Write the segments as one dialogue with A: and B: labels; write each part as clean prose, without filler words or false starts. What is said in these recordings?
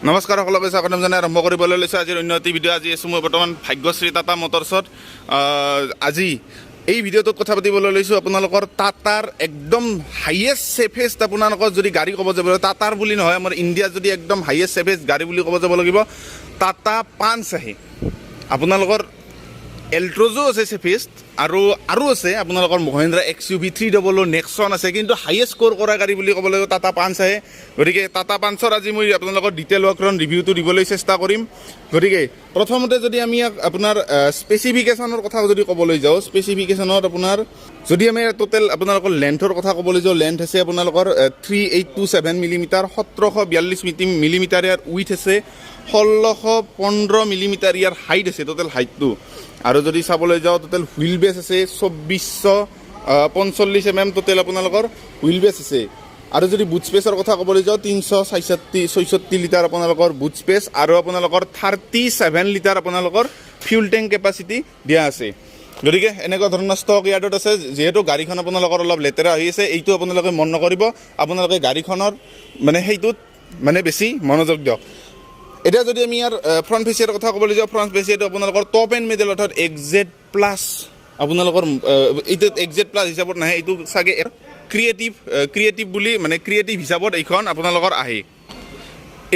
A: নমস্কাৰ সকলোকে স্বাগতম জনাই আৰম্ভ কৰিবলৈ লৈছোঁ আজিৰ অন্য এটি ভিডিঅ' আজি আছোঁ মই বৰ্তমান ভাগ্যশ্ৰী টাটা মটৰ্ছত আজি এই ভিডিঅ'টোত কথা পাতিবলৈ লৈছোঁ আপোনালোকৰ টাটাৰ একদম হাইয়েষ্ট চেফেষ্ট আপোনালোকৰ যদি গাড়ী ক'ব যাব টাটাৰ বুলি নহয় আমাৰ ইণ্ডিয়াত যদি একদম হাইয়েষ্ট চেফেষ্ট গাড়ী বুলি ক'ব যাব লাগিব টাটা পাঞ্চ আহে আপোনালোকৰ এল্ট্ৰজো আছে চেফেষ্ট আৰু আছে আপোনালোকৰ মহিন্দ্ৰা XUV 300 নেক্সন আছে কিন্তু হাইয়েষ্ট স্ক'ৰ কৰা গাড়ী বুলি ক'ব লাগিব টাটা পাঞ্চ আহে গতিকে টাটা পাঞ্চৰ আজি মই আপোনালোকৰ ডিটেইল ৱৰ্কৰন ৰিভিউটো দিবলৈ চেষ্টা কৰিম গতিকে প্ৰথমতে যদি আমি আপোনাৰ স্পেচিফিকেশ্যনৰ কথা যদি ক'বলৈ যাওঁ স্পেচিফিকেশ্যনত আপোনাৰ যদি আমি টোটেল আপোনালোকৰ লেন্থৰ কথা ক'বলৈ যাওঁ লেন্থ আছে আপোনালোকৰ 3827 মিলিমিটাৰ 1742 মিলিমিটাৰ ইয়াৰ উইথ আছে 1615 মিলিমিটাৰ ইয়াৰ হাইট আছে টোটেল হাইটটো আৰু যদি চাবলৈ যাওঁ টোটেল হুইল বেছ আছে 2445 mm টোটেল আপোনালোকৰ হুইল বেছ আছে আৰু যদি বুট স্পেচৰ কথা ক'বলৈ যাওঁ 366 লিটাৰ আপোনালোকৰ বুট স্পেচ আৰু আপোনালোকৰ 37 লিটাৰ আপোনালোকৰ ফিউল টেংক কেপাচিটি দিয়া আছে গতিকে এনেকুৱা ধৰণৰ ষ্টক ইয়াৰ্ডত আছে যেহেতু গাড়ীখন আপোনালোকৰ অলপ লেতেৰা হৈ আছে এইটো আপোনালোকে মন নকৰিব আপোনালোকে গাড়ীখনৰ মানে সেইটোত মানে বেছি মনোযোগ দিয়ক এতিয়া যদি আমি ইয়াৰ ফ্ৰণ্ট ফেচিয়াৰ কথা ক'বলৈ যাওঁ ফ্ৰণ্ট ফেচিয়াৰটো আপোনালোকৰ টপ এণ্ড মিডল অৰ্থাৎ XZ প্লাছ আপোনালোকৰ এইটো XZ প্লাছ হিচাপত নাহে এইটো চাগে ক্ৰিয়েটিভ বুলি মানে ক্ৰিয়েটিভ হিচাপত এইখন আপোনালোকৰ আহে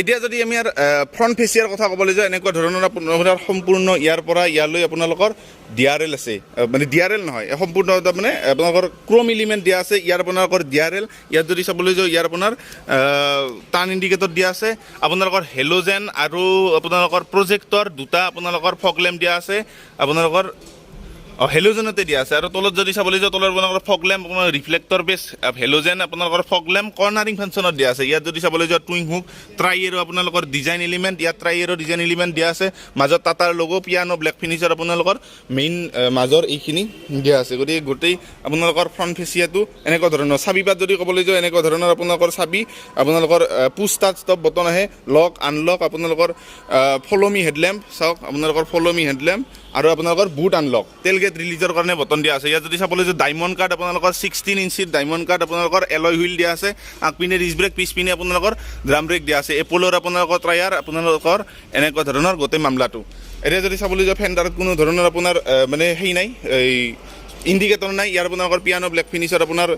A: এতিয়া যদি আমি ইয়াৰ ফ্ৰণ্ট ফেচিয়াৰ কথা ক'বলৈ যাওঁ এনেকুৱা ধৰণৰ আপোনাৰ সম্পূৰ্ণ ইয়াৰ পৰা ইয়ালৈ আপোনালোকৰ DRL আছে মানে DRL নহয় সম্পূৰ্ণ মানে আপোনালোকৰ ক্ৰম এলিমেণ্ট দিয়া আছে ইয়াৰ আপোনালোকৰ DRL ইয়াত যদি চাবলৈ যাওঁ ইয়াৰ আপোনাৰ টাৰ্ণ ইণ্ডিকেটৰ দিয়া আছে আপোনালোকৰ হেলোজেন আৰু আপোনালোকৰ প্ৰজেক্টৰ দুটা আপোনালোকৰ ফগ লেম্প দিয়া আছে আপোনালোকৰ হেলোজেনতে দিয়া আছে আৰু তলত যদি চাবলৈ যাওঁ তলৰ আপোনালোকৰ ফগ লেম্প আপোনাৰ ৰিফ্লেক্টৰ বেছ হেলোজেন আপোনালোকৰ ফগ লেম্প কৰ্নাৰিং ফাংচনত দিয়া আছে ইয়াত যদি চাবলৈ যাওঁ টুইং হুক ট্ৰাইয়েৰো আপোনালোকৰ ডিজাইন এলিমেণ্ট ইয়াত ট্ৰাইয়েৰো ডিজাইন এলিমেণ্ট দিয়া আছে মাজত টাটাৰ লগো পিয়ানো ব্লেক ফিনিচাৰ আপোনালোকৰ মেইন মাজৰ এইখিনি দিয়া আছে গতিকে গোটেই আপোনালোকৰ ফ্ৰণ্ট ফেচিয়াটো এনেকুৱা ধৰণৰ চাবিপাত যদি ক'বলৈ যাওঁ এনেকুৱা ধৰণৰ আপোনালোকৰ চাবি আপোনালোকৰ পুছ ষ্টাৰ্ট ষ্টপ বটন আহে লক আনলক আপোনালোকৰ ফ'ল' মি হেডলেম্প চাওক আপোনালোকৰ ফ'ল' মি হেডলেম্প আৰু আপোনালোকৰ বুট আনলক তেল গেট ৰিলিজৰ কাৰণে বটন দিয়া আছে ইয়াত যদি চাবলৈ যাওঁ ডায়মণ্ড কাৰ্ড আপোনালোকৰ 16 ইঞ্চিৰ ডায়মণ্ড কাৰ্ড আপোনালোকৰ এলয় হুইল দিয়া আছে আগপিনে ৰিজ ব্ৰেক পিছপিনে আপোনালোকৰ ড্ৰাম ব্ৰেক দিয়া আছে এপলৰ আপোনালোকৰ টায়াৰ আপোনালোকৰ এনেকুৱা ধৰণৰ গোটেই মামলাটো এতিয়া যদি চাবলৈ যাওঁ ফেণ্ডাৰত কোনো ধৰণৰ আপোনাৰ মানে সেই নাই এই ইণ্ডিকেটৰ নাই ইয়াৰ আপোনালোকৰ পিয়ানো ব্লেক ফিনিচাৰ আপোনাৰ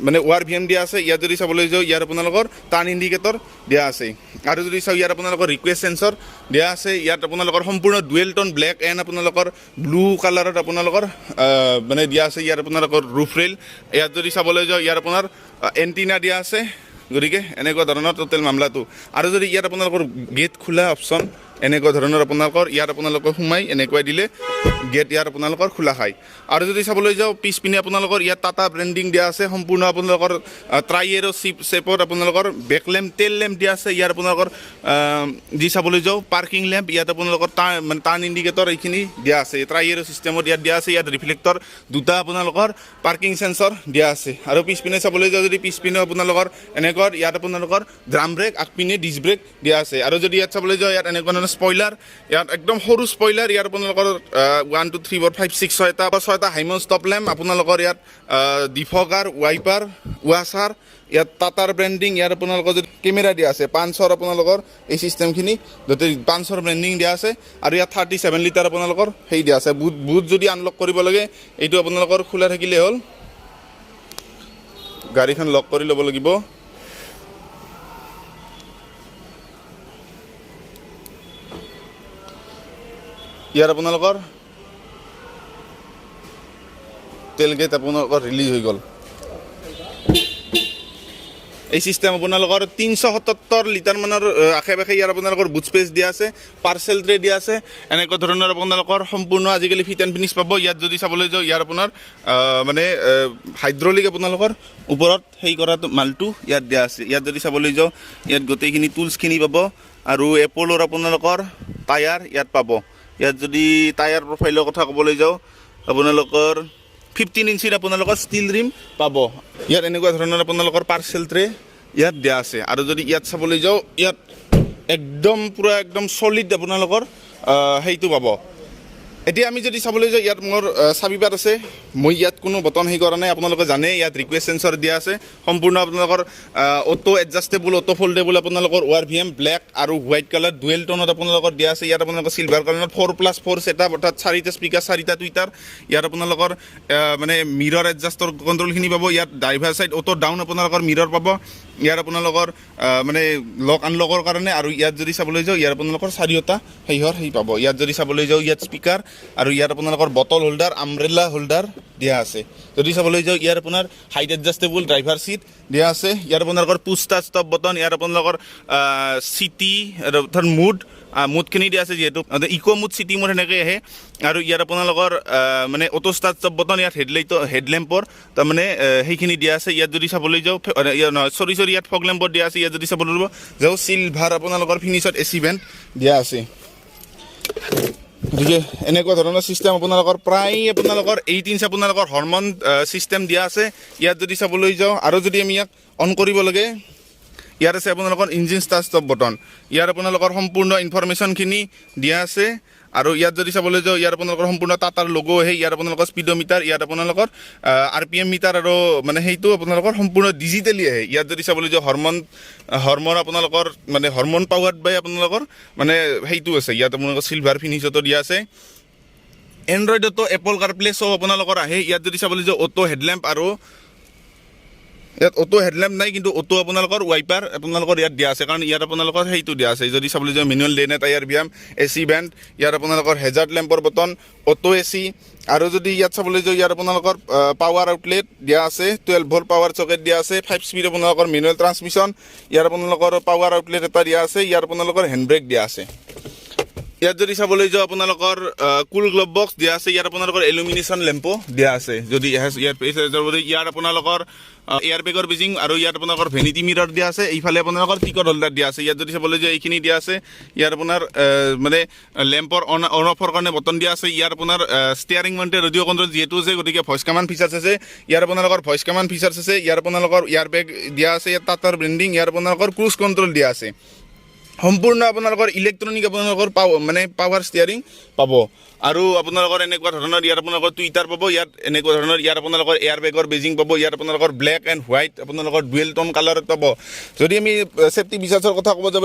A: মানে ORVM দিয়া আছে ইয়াত যদি চাবলৈ যাওঁ ইয়াৰ আপোনালোকৰ টাৰ্ণ ইণ্ডিকেটৰ দিয়া আছে আৰু যদি চাওঁ ইয়াৰ আপোনালোকৰ ৰিকুৱেষ্ট চেঞ্চৰ দিয়া আছে ইয়াত আপোনালোকৰ সম্পূৰ্ণ ডুৱেল টন ব্লেক এণ্ড আপোনালোকৰ ব্লু কালাৰত আপোনালোকৰ মানে দিয়া আছে ইয়াৰ আপোনালোকৰ ৰুফ ৰেইল ইয়াত যদি চাবলৈ যাওঁ ইয়াৰ আপোনাৰ এণ্টিনা দিয়া আছে গতিকে এনেকুৱা ধৰণৰ টোটেল মামলাটো আৰু যদি ইয়াত আপোনালোকৰ গেট খোলা অপশ্যন এনেকুৱা ধৰণৰ আপোনালোকৰ ইয়াত আপোনালোকে সোমাই এনেকুৱাই দিলে গেট ইয়াত আপোনালোকৰ খোলা খায় আৰু যদি চাবলৈ যাওঁ পিছপিনে আপোনালোকৰ ইয়াত টাটা ব্ৰেণ্ডিং দিয়া আছে সম্পূৰ্ণ আপোনালোকৰ ট্ৰাইয়েৰো চেপত আপোনালোকৰ বেক লেম্প টেল লেম্প দিয়া আছে ইয়াত আপোনালোকৰ যি চাবলৈ যাওঁ পাৰ্কিং লেম্প ইয়াত আপোনালোকৰ মানে টাৰ্ণ ইণ্ডিকেটৰ এইখিনি দিয়া আছে ট্ৰাইয়েৰো ছিষ্টেমত ইয়াত দিয়া আছে ইয়াত ৰিফ্লেক্টৰ দুটা আপোনালোকৰ পাৰ্কিং চেঞ্চৰ দিয়া আছে আৰু পিছপিনে চাবলৈ যাওঁ যদি পিছপিনে আপোনালোকৰ এনেকুৱা ইয়াত আপোনালোকৰ ড্ৰাম ব্ৰেক আগপিনে ডিছ ব্ৰেক দিয়া আছে আৰু যদি ইয়াত চাবলৈ যাওঁ ইয়াত এনেকুৱা ধৰণৰ স্পইলাৰ ইয়াত একদম সৰু স্পইলাৰ ইয়াত আপোনালোকৰ 1 2 3 4 5 6 ছয়টা হাইমন ষ্টপ লেম্প আপোনালোকৰ ইয়াত ডিফগাৰ ৱাইপাৰ ৱাছাৰ ইয়াত টাটাৰ ব্ৰেণ্ডিং ইয়াত আপোনালোকৰ যদি কেমেৰা দিয়া আছে পাঞ্চৰ আপোনালোকৰ এই ছিষ্টেমখিনি গোটেই পাঞ্চৰ ব্ৰেণ্ডিং দিয়া আছে আৰু ইয়াত 37 লিটাৰ আপোনালোকৰ সেই দিয়া আছে বুট যদি আনলক কৰিব লাগে এইটো আপোনালোকৰ খোলা থাকিলে হ'ল গাড়ীখন লক কৰি ল'ব লাগিব ইয়াৰ আপোনালোকৰ তেল গেট আপোনালোকৰ ৰিলিজ হৈ গ'ল এই ছিষ্টেম আপোনালোকৰ 377 লিটাৰ মানৰ আশে পাশে ইয়াৰ আপোনালোকৰ বুট স্পেচ দিয়া আছে পাৰ্চেল ট্ৰে দিয়া আছে এনেকুৱা ধৰণৰ আপোনালোকৰ সম্পূৰ্ণ আজিকালি ফিট এণ্ড ফিনিছ পাব ইয়াত যদি চাবলৈ যাওঁ ইয়াৰ আপোনাৰ মানে হাইড্ৰলিক আপোনালোকৰ ওপৰত সেই কৰাটো মালটো ইয়াত দিয়া আছে ইয়াত যদি চাবলৈ যাওঁ ইয়াত গোটেইখিনি টুলছখিনি পাব আৰু এপলৰ আপোনালোকৰ টায়াৰ ইয়াত পাব ইয়াত যদি টায়াৰ প্ৰফাইলৰ কথা ক'বলৈ যাওঁ আপোনালোকৰ 15 ইঞ্চিৰ আপোনালোকৰ ষ্টিল ৰিম পাব ইয়াত এনেকুৱা ধৰণৰ আপোনালোকৰ পাৰ্চেল ট্ৰে ইয়াত দিয়া আছে আৰু যদি ইয়াত চাবলৈ যাওঁ ইয়াত একদম পুৰা একদম সলিড আপোনালোকৰ সেইটো পাব এতিয়া আমি যদি চাবলৈ যাওঁ ইয়াত মোৰ চাবিপাত আছে মই ইয়াত কোনো বটন হেৰি কৰা নাই আপোনালোকে জানে ইয়াত ৰিকুৱেষ্ট সেন্সৰ দিয়া আছে সম্পূৰ্ণ আপোনালোকৰ অটো এডজাষ্টেবল অটো ফল্ডেবল আপোনালোকৰ ORVM ব্লেক আৰু হোৱাইট কালাৰ ডুৱেল টোনত আপোনালোকৰ দিয়া আছে ইয়াত আপোনালোকৰ সিলভাৰ কালাৰত 4+4 সেটআপ অৰ্থাৎ 4টা স্পিকাৰ 4টা টুইটাৰ ইয়াত আপোনালোকৰ মানে মিৰৰ এডজাষ্টৰ কন্ট্ৰলখিনি পাব ইয়াত ড্ৰাইভাৰ সাইড অটো ডাউন আপোনালোকৰ মিৰৰ পাব ইয়াৰ আপোনালোকৰ মানে লক আনলকৰ কাৰণে আৰু ইয়াত যদি চাবলৈ যাও ইয়াৰ আপোনালোকৰ 4টা হেই পাব ইয়াত যদি চাবলৈ যাও ইয়াত স্পিকাৰ আৰু ইয়াত আপোনালোকৰ বটল হোল্ডাৰ আমব্ৰেলা হোল্ডাৰ দিয়া আছে যদি চাবলৈ যাও ইয়াৰ আপোনাৰ হাইট এডজাষ্টেবল ড্ৰাইভাৰ সিট দিয়া আছে ইয়াৰ আপোনালোকৰ পুশ ষ্টাৰ্ট ষ্টপ বটন ইয়াৰ আপোনালোকৰ সিটি অৰ্থাৎ মুডখিনি দিয়া আছে যেহেতু ইকো মুড সিটি মুড এনেকৈ আহে আৰু ইয়াৰ আপোনালোকৰ মানে অটো ষ্টাৰ্ট ষ্টপ বটন ইয়াত হেডলেম্পৰ তাৰমানে সেইখিনি দিয়া আছে ইয়াত যদি চাবলৈ যাও সৰি ইয়াত ফগ লেম্পৰ দিয়া আছে ইয়াত যদি চাবলৈ যাও চিলভাৰ আপোনালোকৰ ফিনিছত এচি ভেণ্ট দিয়া আছে গতিকে এনেকুৱা ধৰণৰ সিস্টেম আপোনালোকৰ প্ৰায় আপোনালোকৰ 8 ইঞ্চ আপোনালোকৰ হৰমন সিস্টেম দিয়া আছে ইয়াত যদি চাবলৈ যাও আৰু যদি আমি ইয়াক অন কৰিব লাগে ইয়াত আছে আপোনালোকৰ ইঞ্জিন ষ্টাৰ্ট ষ্টপ বটন ইয়াৰ আপোনালোকৰ সম্পূৰ্ণ ইনফৰমেশ্যনখিনি দিয়া আছে আৰু ইয়াত যদি চাবলৈ যাও ইয়াৰ আপোনালোকৰ সম্পূৰ্ণ টাটাৰ লোগো আহে ইয়াৰ আপোনালোকৰ স্পীডোমিটাৰ ইয়াত আপোনালোকৰ RPM মিটাৰ আৰু মানে সেইটো আপোনালোকৰ সম্পূৰ্ণ ডিজিটেলি আহে ইয়াত যদি চাবলৈ যাও হৰমন আপোনালোকৰ মানে হৰমন পাৱাৰ্ড বাই আপোনালোকৰ মানে সেইটো আছে ইয়াত আপোনালোকৰ সিলভাৰ ফিনিশতো দিয়া আছে এন্ড্ৰইডতো এপল কাৰপ্লে সব আপোনালোকৰ আহে ইয়াত যদি চাবলৈ যাও অটো হেডলেম্প আৰু ইয়াত অটো হেডলেম্প নাই কিন্তু অটো আপোনালোকৰ ওয়াইপাৰ আপোনালোকৰ ইয়াত দিয়া আছে কাৰণ ইয়াত আপোনালোকৰ সেইটো দিয়া আছে যদি চাবলৈ যাও মেনুৱেল লেনে টায়াৰ বিয়াম এচি বেণ্ড ইয়াত আপোনালোকৰ হেজাৰ্ড লেম্পৰ বটন অটো এচি আৰু যদি ইয়াত চাবলৈ যাও ইয়াত আপোনালোকৰ পাৱাৰ আউটলেট দিয়া আছে 12 ভোল্ট পাৱাৰ সকেট দিয়া আছে 5 স্পীড আপোনালোকৰ মেনুৱেল ট্ৰান্সমিশ্যন ইয়াত আপোনালোকৰ পাৱাৰ আউটলেট এটা দিয়া আছে ইয়াত আপোনালোকৰ হেণ্ড ব্ৰেক দিয়া আছে ইয়াত যদি চাবলৈ যাও আপোনালোকৰ কুল গ্লভ বক্স দিয়া আছে ইয়াত আপোনালোকৰ ইলুমিনেশ্যন লেম্পো দিয়া আছে যদি ইয়াত আপোনালোকৰ এয়াৰ বেগৰ বেজিং আৰু ইয়াত আপোনালোকৰ ভেনিটি মিৰৰ দিয়া আছে এইফালে আপোনালোকৰ টিকট হোল্ডাৰ দিয়া আছে ইয়াত যদি চাবলৈ যাও এইখিনি দিয়া আছে ইয়াত আপোনাৰ মানে লেম্পৰ অন অফৰ কাৰণে বটন দিয়া আছে ইয়াত আপোনাৰ ষ্টিয়াৰিং মাউণ্টেড ৰেডিঅ' কণ্ট্ৰল যেহেতু আছে গতিকে ভইচ কমাণ্ড ফিচাৰ্ছ আছে ইয়াত আপোনালোকৰ ভইচ কমাণ্ড ফিচাৰ্ছ আছে ইয়াত আপোনালোকৰ এয়াৰ বেগ দিয়া আছে ইয়াত টাটাৰ ব্ৰেণ্ডিং ইয়াত আপোনালোকৰ ক্ৰুজ কণ্ট্ৰল দিয়া আছে সম্পূৰ্ণ আপোনালোকৰ ইলেক্ট্ৰনিক আপোনালোকৰ মানে পাৱাৰ ষ্টিয়াৰিং পাব আৰু আপোনালোকৰ এনেকুৱা ধৰণৰ ইয়াত আপোনালোকৰ টুইটাৰ পাব ইয়াত এনেকুৱা ধৰণৰ ইয়াত আপোনালোকৰ এয়াৰ বেগৰ বেজিং পাব ইয়াত আপোনালোকৰ ব্লেক এণ্ড হোৱাইট আপোনালোকৰ ডুৱেল টোন কালাৰত পাব যদি আমি সেফটি ফিচাৰ্ছৰ কথা ক'ব যাব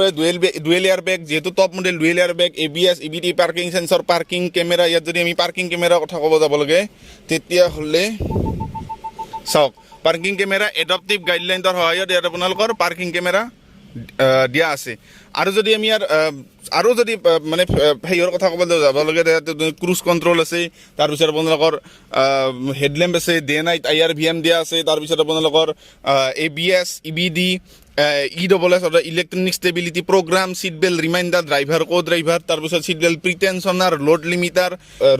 A: ডুৱেল এয়াৰ বেগ যেহেতু top model dual air bag ABS EBD parking sensor parking camera ইয়াত যদি আমি পাৰ্কিং কেমেৰাৰ কথা ক'ব যাব লাগে তেতিয়াহ'লে চাওক পাৰ্কিং কেমেৰা এডপটিভ গাইডলাইনৰ সহায়ত ইয়াত আপোনালোকৰ পাৰ্কিং কেমেৰা দিয়া আছে আৰু যদি আমি আৰু যদি মানে হেৰিৰ কথা ক'ব যাব লাগে ক্ৰুজ কণ্ট্ৰল আছে তাৰপিছত আপোনালোকৰ হেডলেম্প আছে ডে নাইট IRVM দিয়া আছে তাৰপিছত আপোনালোকৰ ABS EBD EWS electronic stability programme seat belt reminder driver co driver তাৰপিছত seat belt pretensioner load limiter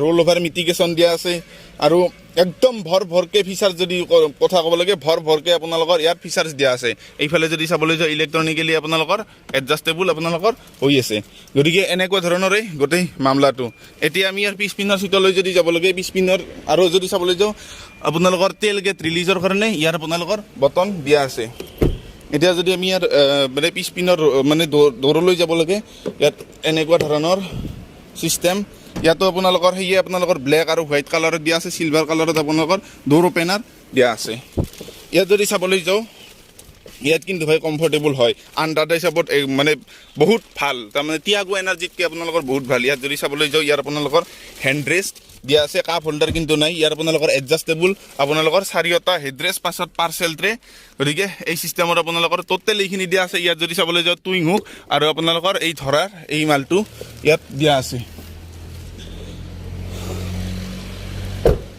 A: roll over mitigation দিয়া আছে আৰু একদম ভৰকে ফিচাৰ্ছ যদি কথা ক'ব লাগে ভৰকে আপোনালোকৰ ইয়াত ফিচাৰ্ছ দিয়া আছে এইফালে যদি চাবলৈ যাও ইলেক্ট্ৰনিকেলি আপোনালোকৰ এডজাষ্টেবল আপোনালোকৰ হৈ আছে গতিকে এনেকুৱা ধৰণৰে গোটেই মামলাটো এতিয়া আমি ইয়াৰ পিছপিনৰ চিটলৈ যদি যাব লাগে পিছপিনৰ আৰু যদি চাবলৈ যাওঁ আপোনালোকৰ তেল গেট ৰিলিজৰ কাৰণে ইয়াৰ আপোনালোকৰ বটন দিয়া আছে এতিয়া যদি আমি ইয়াৰ মানে পিছপিনৰ মানে দৌৰলৈ যাব লাগে ইয়াত এনেকুৱা ধৰণৰ সিস্টেম ইয়াতো আপোনালোকৰ হেয়ে আপোনালোকৰ ব্লেক আৰু হোৱাইট কালাৰত দিয়া আছে সিলভাৰ কালাৰত আপোনালোকৰ ডোৰ ওপেনাৰ দিয়া আছে ইয়াত যদি চাবলৈ যাওঁ ইয়াত কিন্তু ভাই কমফৰ্টেবল হয় আণ্ডাৰ হিচাপত মানে বহুত ভাল তাৰমানে টিয়াগো এনাৰ্জিতকৈ আপোনালোকৰ বহুত ভাল ইয়াত যদি চাবলৈ যাওঁ ইয়াৰ আপোনালোকৰ হেণ্ড ৰেষ্ট দিয়া আছে কাপ হোল্ডাৰ কিন্তু নাই ইয়াৰ আপোনালোকৰ এডজাষ্টেবল আপোনালোকৰ 4টা হেডৰেষ্ট পাছত পাৰ্চেল ট্ৰে গতিকে এই সিস্টেমত আপোনালোকৰ টোটেল এইখিনি দিয়া আছে ইয়াত যদি চাবলৈ যাওঁ টুইং হুক আৰু আপোনালোকৰ এই ধৰাৰ এই মালটো ইয়াত দিয়া আছে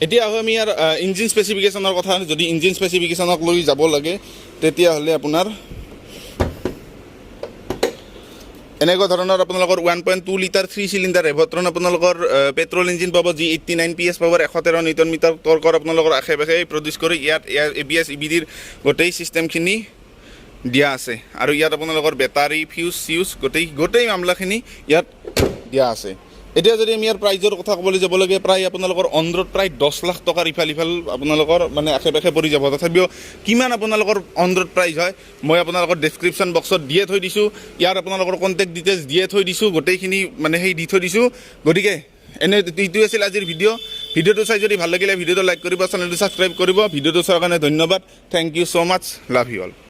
A: এতিয়া আমি ইয়াৰ ইঞ্জিন স্পেচিফিকেশ্যনৰ কথা যদি ইঞ্জিন স্পেচিফিকেশ্যনক লৈ যাব লাগে তেতিয়াহ'লে আপোনাৰ এনেকুৱা ধৰণৰ আপোনালোকৰ 1.2 লিটাৰ 3 চিলিণ্ডাৰ ৰেভট্ৰন আপোনালোকৰ পেট্ৰল ইঞ্জিন পাব যি 89 PS পাৱাৰ 113 নিউটন মিটাৰ টৰ্কৰ আপোনালোকৰ আশে-পাশে প্ৰডিউচ কৰি ইয়াত ABS EBDৰ গোটেই সিস্টেমখিনি দিয়া আছে আৰু ইয়াত আপোনালোকৰ বেটাৰী ফিউজ গোটেই মামলাখিনি ইয়াত দিয়া আছে এতিয়া যদি আমি ইয়াৰ প্ৰাইজৰ কথা ক'বলৈ যাব লাগে প্ৰায় আপোনালোকৰ অনৰোড প্ৰায় 10 লাখ টকাৰ ইফাল আপোনালোকৰ মানে আশে-পাশে পৰি যাব তথাপিও কিমান আপোনালোকৰ অনৰোড প্ৰাইজ হয় মই আপোনালোকৰ ডেছক্ৰিপশ্যন বক্সত দিয়ে থৈ দিছোঁ ইয়াৰ আপোনালোকৰ কণ্টেক্ট ডিটেইলছ দিয়ে থৈ দিছোঁ গোটেইখিনি মানে সেই দি থৈ দিছোঁ গতিকে এনে এইটোৱে আছিল আজিৰ ভিডিঅ'টো চাই যদি ভাল লাগিলে ভিডিঅ'টো লাইক কৰিব চেনেলটো ছাবস্ক্ৰাইব কৰিব ভিডিঅ'টো চোৱাৰ কাৰণে ধন্যবাদ thank you so' much love you all